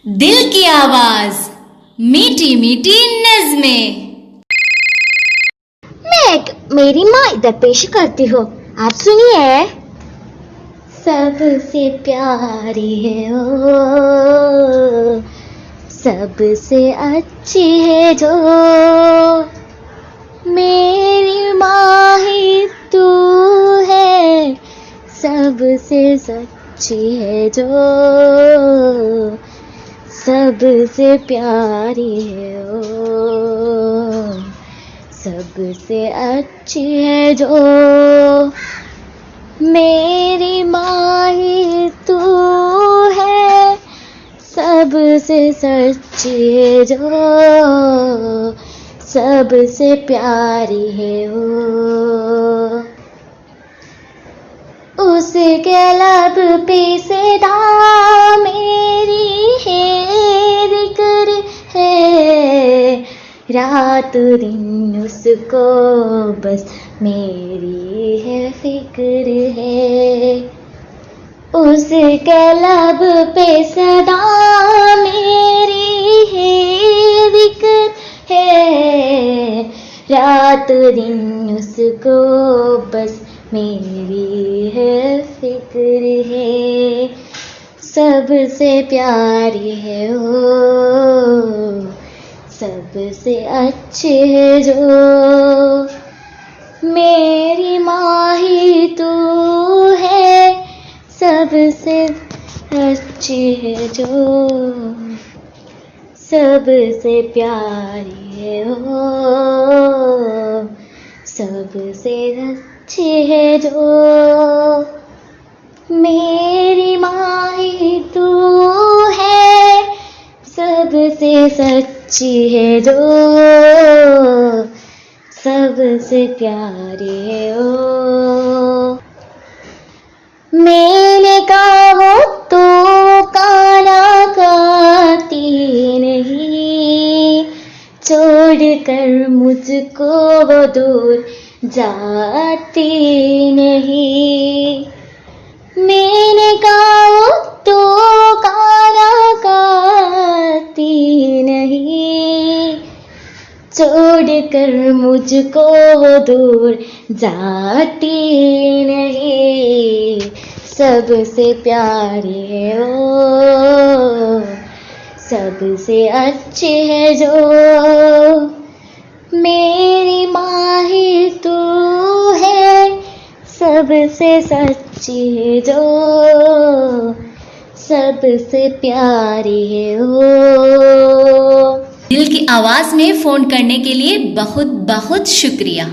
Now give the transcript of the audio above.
दिल की आवाज, मीठी मीठी नज़्में। मैं मेरी माँ इधर पेश करती हूँ, आप सुनिए। सबसे प्यारी है वो, सबसे अच्छी है जो, मेरी माँ ही तू है, सबसे सच्ची है जो, सबसे प्यारी है वो, सबसे अच्छी है जो, मेरी माँ ही तू है, सबसे सच्ची है जो, सबसे प्यारी है वो। उसके लब पे सदा मेरी है जिक्र है, रात दिन उसको बस मेरी है फिक्र है। उसके लब पे सदा मेरी है जिक्र है, रात दिन उसको बस मेरी है फिक्र है, सबसे प्यारी है वो, सबसे अच्छी है जो, मेरी माँ ही तू है, सबसे अच्छी है जो, सबसे प्यारी है वो, सबसे अच्छी है जो, मेरी माँ ही तू है, सबसे सच्ची है जो, सबसे प्यारी है वो। मैंने कहा तो काना काती नहीं, छोड़कर मुझको वो दूर जाती नहीं। मैंने कहा तो काना काती नहीं, छोड़कर मुझको वो दूर जाती नहीं, सबसे प्यारी है वो, सबसे अच्छी है जो, मेरी माँ ही तू है, सबसे सच्ची है जो, सबसे प्यारी है वो। दिल की आवाज में फोन करने के लिए बहुत बहुत शुक्रिया।